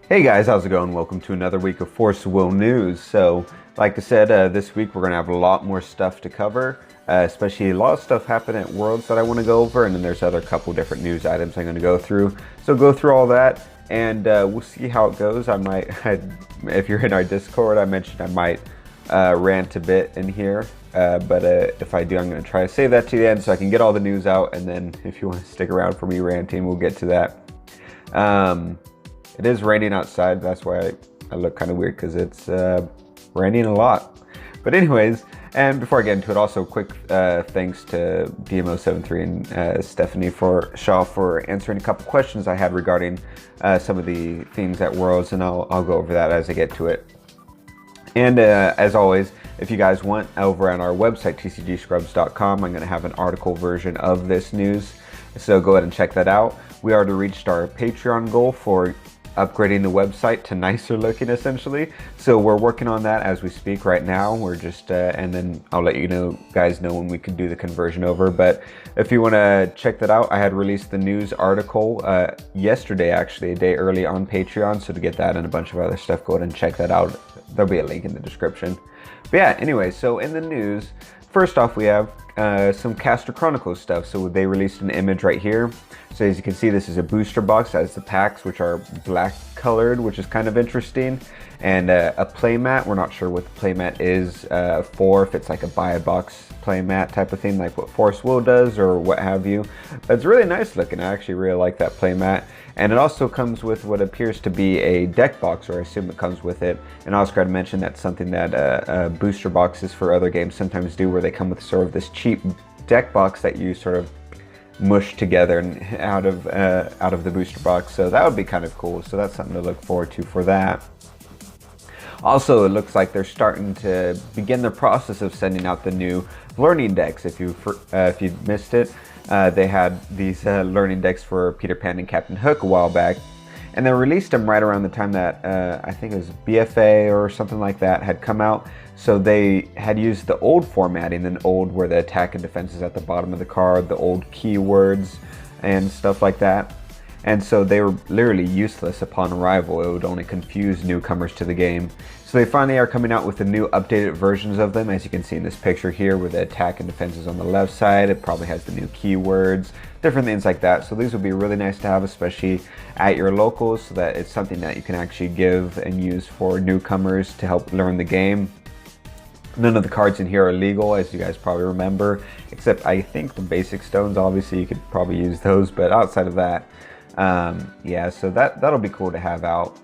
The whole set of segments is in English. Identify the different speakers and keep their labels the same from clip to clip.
Speaker 1: Hey guys, how's it going? Welcome to another week of Force Will News. So, like I said, this week we're going to have a lot more stuff to cover, especially a lot of stuff happened at Worlds that I want to go over, and then there's other couple different news items I'm going to go through. So go through all that, and we'll see how it goes. If you're in our Discord, I mentioned I might rant a bit in here, but if I do, I'm going to try to save that to the end so I can get all the news out, and then if you want to stick around for me ranting, we'll get to that. It is raining outside, that's why I look kind of weird, because it's raining a lot. But anyways, and before I get into it, also quick thanks to DMO73 and Stephanie Shaw for answering a couple questions I had regarding some of the things at Worlds, and I'll go over that as I get to it. And as always, if you guys want, over on our website, tcgscrubs.com, I'm going to have an article version of this news, so go ahead and check that out. We already reached our Patreon goal for upgrading the website to nicer looking, essentially. So we're working on that as we speak right now. We're just, and then I'll let guys know when we can do the conversion over. But if you want to check that out, I had released the news article yesterday, actually, a day early on Patreon. So to get that and a bunch of other stuff, go ahead and check that out. There'll be a link in the description. But yeah, anyway, so in the news, first off, we have some Chronicles stuff. So they released an image right here. So as you can see, this is a booster box that has the packs, which are black colored, which is kind of interesting. And a playmat. We're not sure what the playmat is for, if it's like a buy a box playmat type of thing, like what Force Will does or what have you. But it's really nice looking. I actually really like that playmat. And it also comes with what appears to be a deck box, or I assume it comes with it. And I also got to mention that's something that booster boxes for other games sometimes do, where they come with sort of this cheap deck box that you sort of mush together and out of the booster box. So that would be kind of cool. So that's something to look forward to for that. Also, it looks like they're starting to begin the process of sending out the new learning decks. If you missed it, they had these learning decks for Peter Pan and Captain Hook a while back, and they released them right around the time that I think it was BFA or something like that had come out. So they had used the old formatting, and old where the attack and defense is at the bottom of the card, the old keywords and stuff like that. And so they were literally useless upon arrival. It would only confuse newcomers to the game. So they finally are coming out with the new updated versions of them, as you can see in this picture here, where the attack and defense is on the left side. It probably has the new keywords, different things like that. So these would be really nice to have, especially at your locals, so that it's something that you can actually give and use for newcomers to help learn the game. None of the cards in here are legal, as you guys probably remember, except I think the basic stones. Obviously you could probably use those, but outside of that, yeah, so that'll be cool to have out.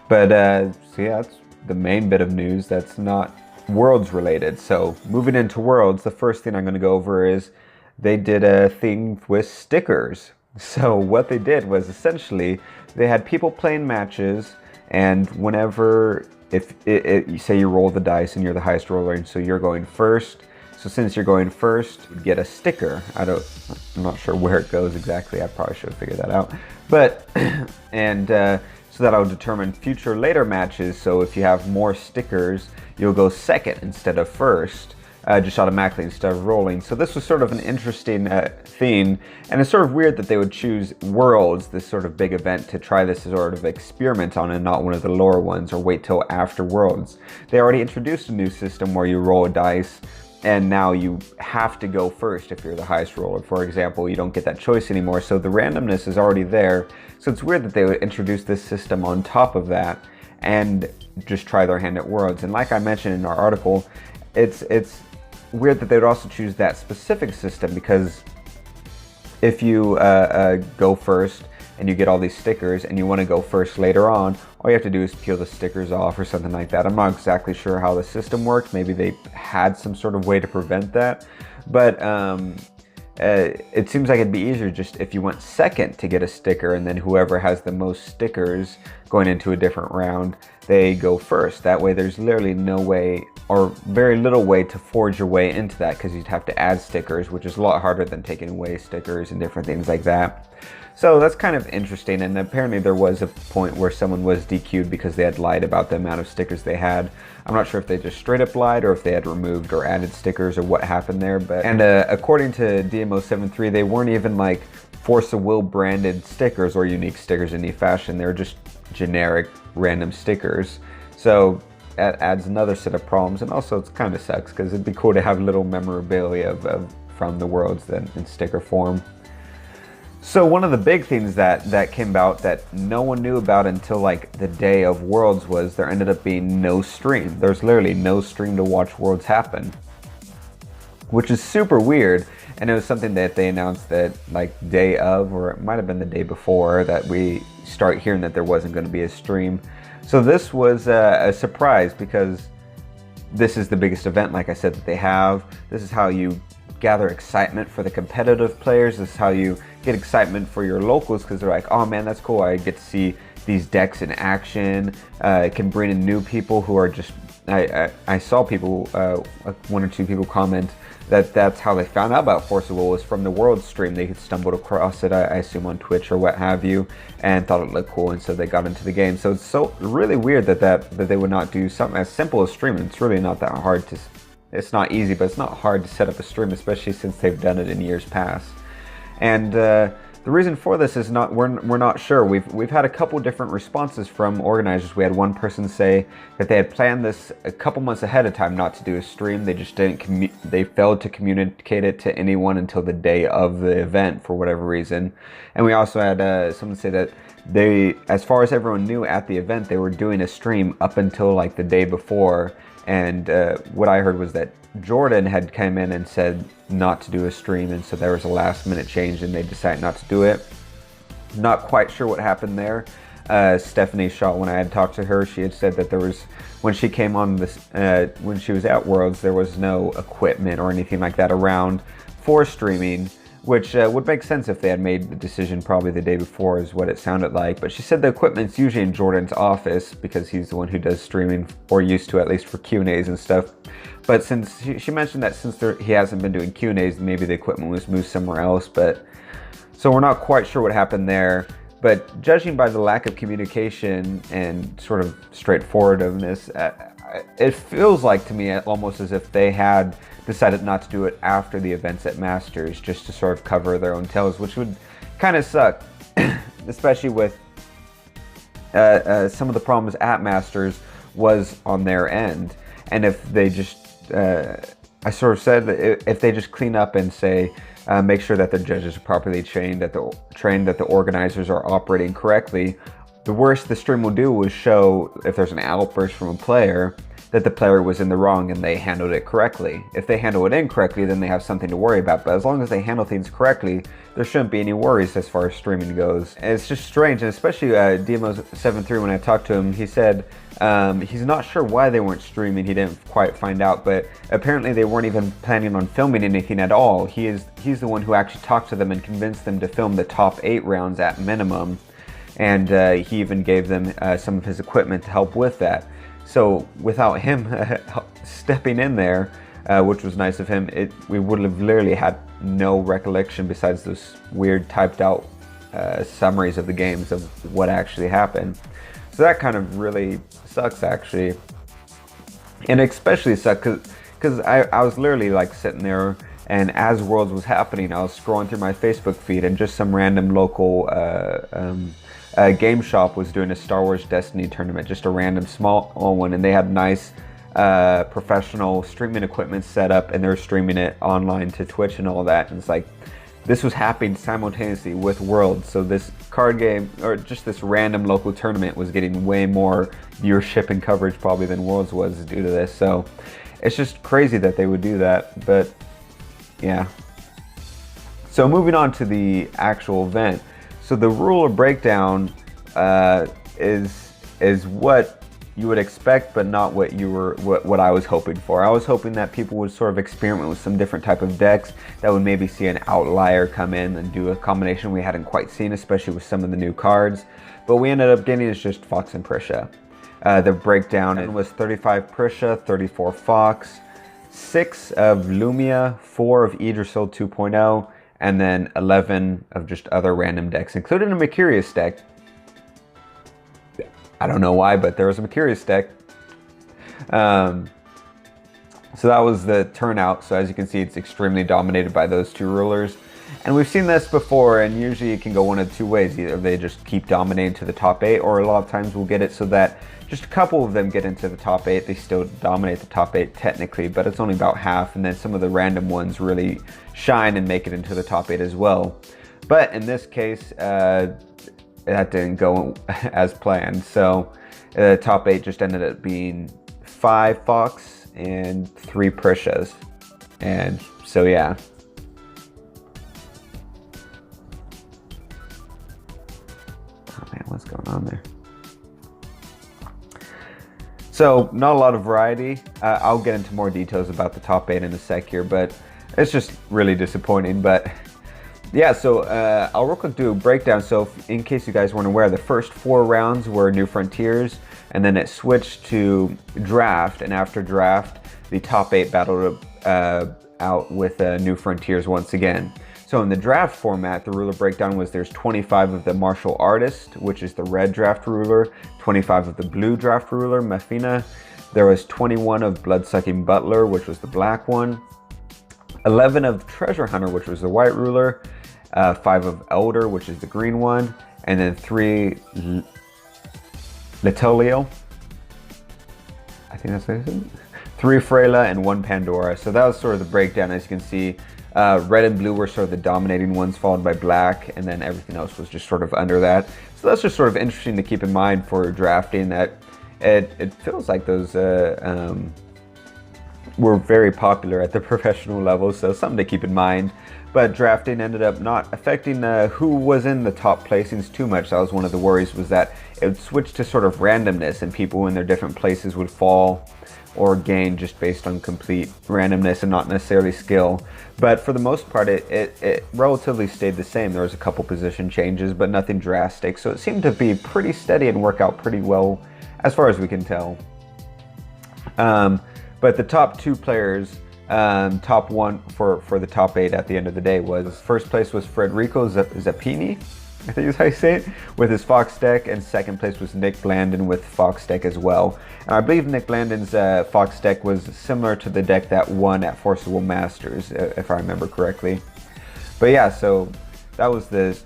Speaker 1: But so yeah, that's the main bit of news that's not Worlds related. So moving into Worlds, the first thing I'm going to go over is they did a thing with stickers. So what they did was essentially they had people playing matches, and whenever you say you roll the dice and you're the highest roller, and so you're going first. So since you're going first, you get a sticker. I'm not sure where it goes exactly. I probably should have figured that out. But, and so that'll determine future later matches. So if you have more stickers, you'll go second instead of first, just automatically instead of rolling. So this was sort of an interesting thing. And it's sort of weird that they would choose Worlds, this sort of big event, to try this sort of experiment on, and not one of the lower ones, or wait till after Worlds. They already introduced a new system where you roll a dice, and now you have to go first if you're the highest roller. For example, you don't get that choice anymore, so the randomness is already there. So it's weird that they would introduce this system on top of that and just try their hand at Worlds. And like I mentioned in our article, it's weird that they would also choose that specific system, because if you go first and you get all these stickers and you want to go first later on, all you have to do is peel the stickers off or something like that. I'm not exactly sure how the system works. Maybe they had some sort of way to prevent that. But it seems like it'd be easier just if you went second to get a sticker, and then whoever has the most stickers going into a different round, they go first. That way there's literally no way, or very little way, to forge your way into that, because you'd have to add stickers, which is a lot harder than taking away stickers and different things like that. So that's kind of interesting, and apparently there was a point where someone was DQ'd because they had lied about the amount of stickers they had. I'm not sure if they just straight up lied, or if they had removed or added stickers, or what happened there. But according to DMO73, they weren't even like Force of Will branded stickers or unique stickers in any fashion. They were just generic random stickers. So that adds another set of problems, and also it kind of sucks because it'd be cool to have little memorabilia from the worlds then in sticker form. So one of the big things that came about that no one knew about until like the day of Worlds was there ended up being no stream. There's literally no stream to watch Worlds happen, which is super weird. And it was something that they announced that like day of, or it might have been the day before, that we start hearing that there wasn't going to be a stream. So this was a surprise because this is the biggest event, like I said, that they have. This is how you gather excitement for the competitive players. This is how you get excitement for your locals, because they're like, oh man, that's cool, I get to see these decks in action. It can bring in new people who are just, I saw people, one or two people comment that that's how they found out about Force of Will, was from the World stream. They had stumbled across it, I assume on Twitch or what have you, and thought it looked cool, and so they got into the game. So it's so really weird that they would not do something as simple as streaming. It's really not that hard to, it's not easy, but it's not hard to set up a stream, especially since they've done it in years past. And the reason for this is we're not sure. We've had a couple different responses from organizers. We had one person say that they had planned this a couple months ahead of time not to do a stream. They just didn't they failed to communicate it to anyone until the day of the event for whatever reason. And we also had someone say that they, as far as everyone knew at the event, they were doing a stream up until like the day before. And what I heard was that Jordan had come in and said not to do a stream, and so there was a last minute change and they decided not to do it. Not quite sure what happened there. Stephanie Shaw, when I had talked to her, she had said that there was, when she came on this, when she was at Worlds, there was no equipment or anything like that around for streaming, which would make sense if they had made the decision probably the day before, is what it sounded like. But she said the equipment's usually in Jordan's office because he's the one who does streaming, or used to, at least for Q&As and stuff. But since she mentioned that since he hasn't been doing Q&As, maybe the equipment was moved somewhere else. But so we're not quite sure what happened there. But judging by the lack of communication and sort of straightforwardness, it feels like to me almost as if they had decided not to do it after the events at Masters, just to sort of cover their own tails, which would kind of suck, especially with some of the problems at Masters was on their end. And if they just, I sort of said that if they just clean up and say, make sure that the judges are properly trained, that the organizers are operating correctly, the worst the stream will do is show if there's an outburst from a player that the player was in the wrong and they handled it correctly. If they handle it incorrectly, then they have something to worry about. But as long as they handle things correctly, there shouldn't be any worries as far as streaming goes. And it's just strange, and especially DMO73, when I talked to him, he said he's not sure why they weren't streaming. He didn't quite find out, but apparently they weren't even planning on filming anything at all. He's the one who actually talked to them and convinced them to film the top 8 rounds at minimum. And he even gave them some of his equipment to help with that. So without him stepping in there, which was nice of him, we would have literally had no recollection besides those weird typed out summaries of the games of what actually happened. So that kind of really sucks, actually. And especially sucks because I was literally like sitting there, and as Worlds was happening, I was scrolling through my Facebook feed, and just some random local game shop was doing a Star Wars Destiny tournament, just a random small one, and they had nice professional streaming equipment set up, and they were streaming it online to Twitch and all that. And it's like, this was happening simultaneously with Worlds, so this card game, or just this random local tournament, was getting way more viewership and coverage probably than Worlds was due to this. So it's just crazy that they would do that, but yeah. So moving on to the actual event. So the ruler breakdown is what you would expect, but not what what I was hoping for. I was hoping that people would sort of experiment with some different type of decks that would maybe see an outlier come in and do a combination we hadn't quite seen, especially with some of the new cards. But we ended up getting is just Fox and Prisha. The breakdown was 35 Prisha, 34 Fox, 6 of Lumia, 4 of Idrisil 2.0, and then 11 of just other random decks, including a Mercurius deck. I don't know why, but there was a Mercurius deck. So that was the turnout. So as you can see, it's extremely dominated by those two rulers. And we've seen this before, and usually it can go one of two ways. Either they just keep dominating to the top 8, or a lot of times we'll get it so that just a couple of them get into the top 8. They still dominate the top 8 technically, but it's only about half, and then some of the random ones really shine and make it into the top 8 as well. But in this case, that didn't go as planned. So the top 8 just ended up being 5 Fox and 3 Prishas. And so yeah. Oh man, what's going on there? So not a lot of variety. I'll get into more details about the top 8 in a sec here, but it's just really disappointing. But yeah, so I'll real quick do a breakdown. So in case you guys weren't aware, the first 4 rounds were New Frontiers, and then it switched to draft, and after draft, the top 8 battled out with New Frontiers once again. So in the draft format, the ruler breakdown was there's 25 of the martial artist, which is the red draft ruler, 25 of the blue draft ruler, Mafina. There was 21 of blood-sucking butler, which was the black one, 11 of treasure hunter, which was the white ruler, 5 of elder, which is the green one, and then 3 Letolio. I think that's what it is. 3 Freyla and 1 Pandora. So that was sort of the breakdown. As you can see, red and blue were sort of the dominating ones, followed by black, and then everything else was just sort of under that. So that's just sort of interesting to keep in mind for drafting, that it feels like those were very popular at the professional level, so something to keep in mind. But drafting ended up not affecting who was in the top placings too much. That was one of the worries, was that it would switch to sort of randomness, and people in their different places would fall or gain just based on complete randomness and not necessarily skill. But for the most part, it relatively stayed the same. There was a couple position changes, but nothing drastic. So it seemed to be pretty steady and work out pretty well as far as we can tell. But the top 2 players, top 1 for the top 8 at the end of the day, was first place was Federico Zappini, I think is how you say it, with his Fox deck, and second place was Nick Blandon with Fox deck as well. And I believe Nick Blandon's Fox deck was similar to the deck that won at Forcible Masters, if I remember correctly. But yeah, so that was the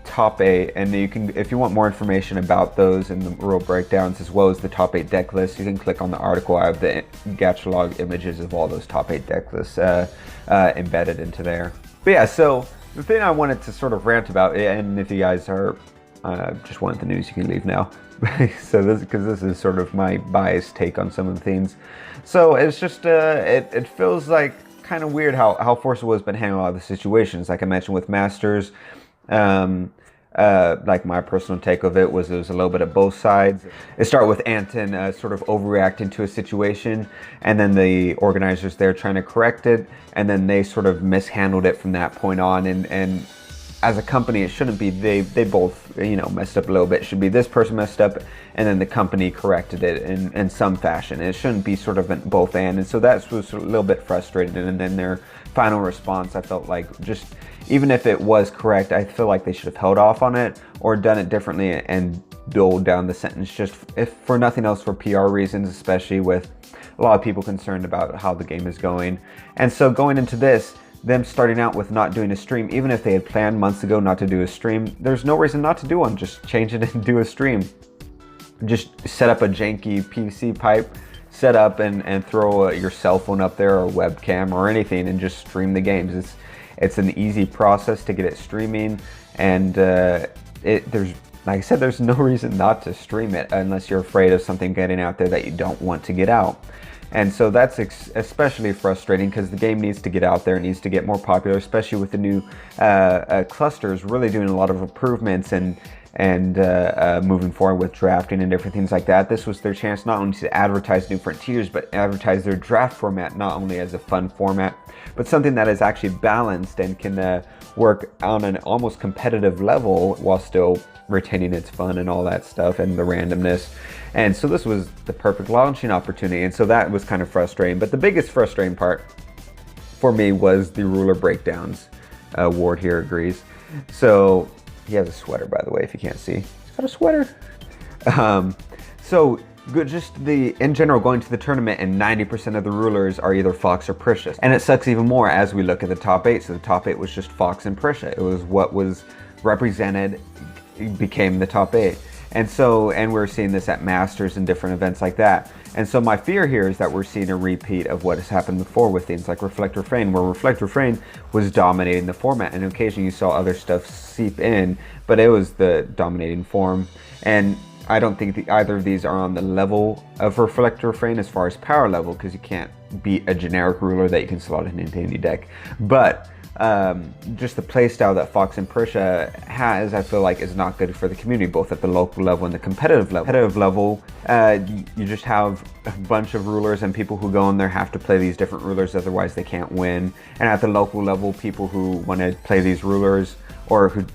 Speaker 1: top 8, and you can, if you want more information about those and the rule breakdowns as well as the top 8 deck lists, you can click on the article. I have the gacha log images of all those top 8 deck lists embedded into there. But yeah, so the thing I wanted to sort of rant about, and if you guys are just wanted the news, you can leave now. So because this is sort of my biased take on some of the things. So it's just it feels like kind of weird how Forcible has been handling a lot of the situations. Like I mentioned with Masters, like my personal take of it was a little bit of both sides. It started with Anton sort of overreacting to a situation, and then the organizers there trying to correct it, and then they sort of mishandled it from that point on. And as a company, it shouldn't be they both, you know, messed up a little bit. It should be this person messed up, and then the company corrected it in some fashion. It shouldn't be sort of an both and so that was a little bit frustrated. And then their final response, I felt like, just even if it was correct, I feel like they should have held off on it or done it differently and dulled down the sentence, just if for nothing else, for PR reasons, especially with a lot of people concerned about how the game is going. And so going into this, them starting out with not doing a stream, even if they had planned months ago not to do a stream, there's no reason not to do one. Just change it and do a stream. Just set up a janky PC pipe, set up and throw your cell phone up there or webcam or anything and just stream the games. It's an easy process to get it streaming, and there's, like I said, there's no reason not to stream it unless you're afraid of something getting out there that you don't want to get out. And so that's especially frustrating because the game needs to get out there, it needs to get more popular, especially with the new clusters really doing a lot of improvements and moving forward with drafting and different things like that. This was their chance not only to advertise New Frontiers, but advertise their draft format not only as a fun format, but something that is actually balanced and can work on an almost competitive level while still retaining its fun and all that stuff and the randomness. And so this was the perfect launching opportunity, and so that was kind of frustrating. But the biggest frustrating part for me was the ruler breakdowns. Ward here agrees. So he has a sweater, by the way, if you can't see. He's got a sweater. So just in general going to the tournament, and 90% of the rulers are either Fox or Prisha. And it sucks even more as we look at the top 8. So the top 8 was just Fox and Prisha. It was what was represented became the top 8. And we're seeing this at Masters and different events like that. And so my fear here is that we're seeing a repeat of what has happened before with things like Reflect Refrain, where Reflect Refrain was dominating the format, and occasionally you saw other stuff seep in, but it was the dominating form. And I don't think either of these are on the level of Reflect Refrain as far as power level, because you can't beat a generic ruler that you can slot into any deck. But just the playstyle that Fox and Prisha has, I feel like is not good for the community, both at the local level and the competitive level. Competitive level, you just have a bunch of rulers, and people who go in there have to play these different rulers, otherwise they can't win. And at the local level, people who want to play these rulers, or who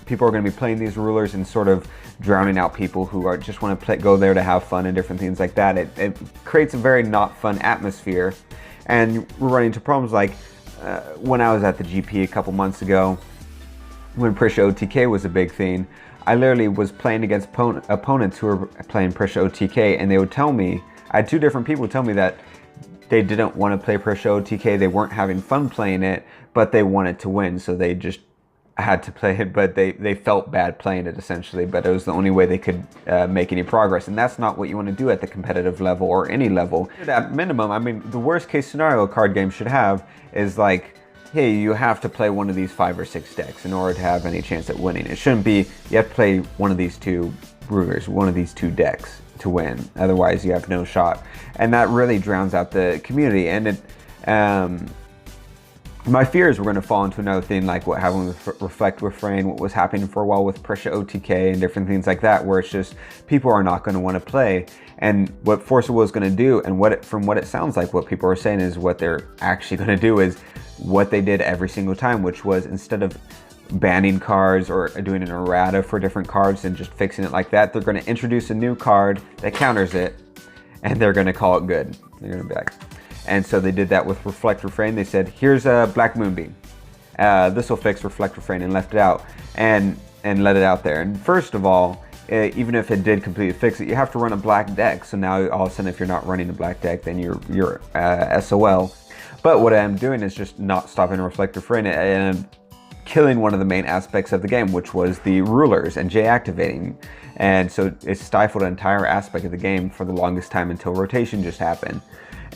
Speaker 1: people are going to be playing these rulers and sort of drowning out people who are just want to go there to have fun and different things like that. It creates a very not fun atmosphere, and we're running into problems like when I was at the GP a couple months ago, when Prisha OTK was a big thing, I literally was playing against opponents who were playing Prisha OTK, and they would tell me, I had 2 different people tell me that they didn't want to play Prisha OTK, they weren't having fun playing it, but they wanted to win, so they just had to play it, but they felt bad playing it essentially, but it was the only way they could make any progress. And that's not what you want to do at the competitive level or any level. At minimum, I mean, the worst case scenario a card game should have is like, hey, you have to play one of these 5 or 6 decks in order to have any chance at winning. It shouldn't be, you have to play one of these 2 rulers, one of these 2 decks to win. Otherwise you have no shot. And that really drowns out the community. And it, my fear is we're going to fall into another thing like what happened with Reflect Refrain, what was happening for a while with Prisha OTK and different things like that, where it's just people are not going to want to play. And what Force of Will is going to do, and from what it sounds like, what people are saying is what they're actually going to do is what they did every single time, which was instead of banning cards or doing an errata for different cards and just fixing it like that, they're going to introduce a new card that counters it, and they're going to call it good. They're going to be like, and so they did that with Reflect Refrain. They said, here's a Black Moonbeam. This will fix Reflect Refrain, and left it out and let it out there. And first of all, even if it did completely fix it, you have to run a black deck. So now all of a sudden, if you're not running a black deck, then you're SOL. But what I'm doing is just not stopping Reflect Refrain and killing one of the main aspects of the game, which was the rulers and J activating. And so it stifled an entire aspect of the game for the longest time until rotation just happened.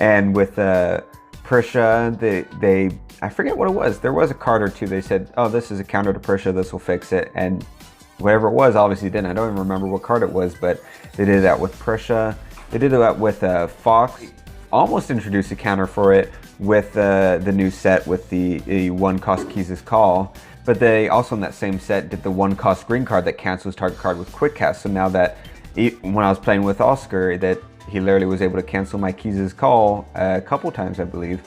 Speaker 1: And with Prisha, they I forget what it was. There was a card or 2. They said, oh, this is a counter to Prisha. This will fix it. And whatever it was, obviously didn't. I don't even remember what card it was, but they did that with Prisha. They did that with Fox. Almost introduced a counter for it with the new set with the 1 cost Keys' Call. But they also in that same set did the 1 cost green card that cancels target card with Quick Cast. So now that when I was playing with Oscar, that he literally was able to cancel my Keys' Call a couple times, I believe,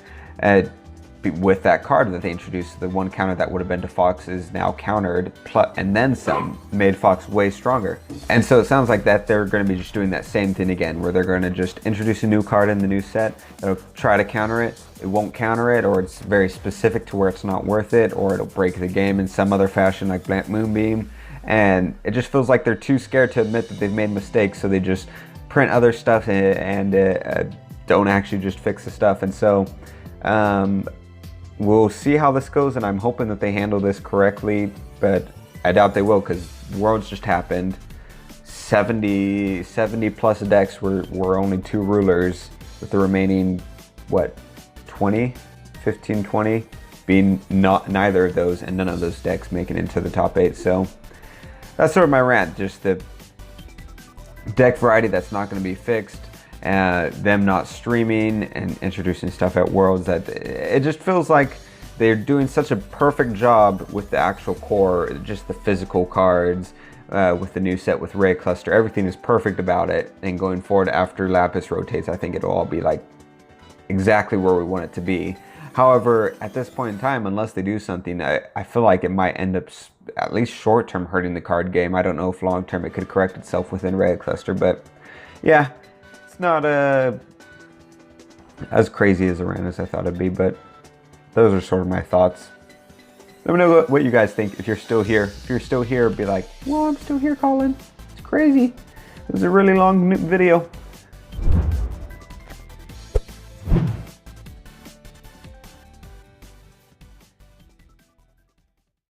Speaker 1: with that card that they introduced. The 1 counter that would have been to Fox is now countered, and then some, made Fox way stronger. And so it sounds like that they're going to be just doing that same thing again, where they're going to just introduce a new card in the new set, they'll try to counter it, it won't counter it, or it's very specific to where it's not worth it, or it'll break the game in some other fashion like Black Moonbeam. And it just feels like they're too scared to admit that they've made mistakes, so they just print other stuff and don't actually just fix the stuff. And so we'll see how this goes, and I'm hoping that they handle this correctly, but I doubt they will, because Worlds just happened. 70 plus decks were only 2 rulers, with the remaining, what, 20, 15, 20 being neither of those, and none of those decks making it into the top 8. So that's sort of my rant, just the deck variety that's not going to be fixed, them not streaming and introducing stuff at Worlds, that it just feels like they're doing such a perfect job with the actual core, just the physical cards, with the new set with Ray Cluster. Everything is perfect about it, and going forward after Lapis rotates, I think it'll all be like exactly where we want it to be. However, at this point in time, unless they do something, I feel like it might end up, at least short-term, hurting the card game. I don't know if long-term it could correct itself within Ray Cluster, but yeah, it's not as crazy as Rant as I thought it'd be, but those are sort of my thoughts. Let me know what you guys think if you're still here. If you're still here, be like, well, I'm still here, Colin. It's crazy. It was a really long video.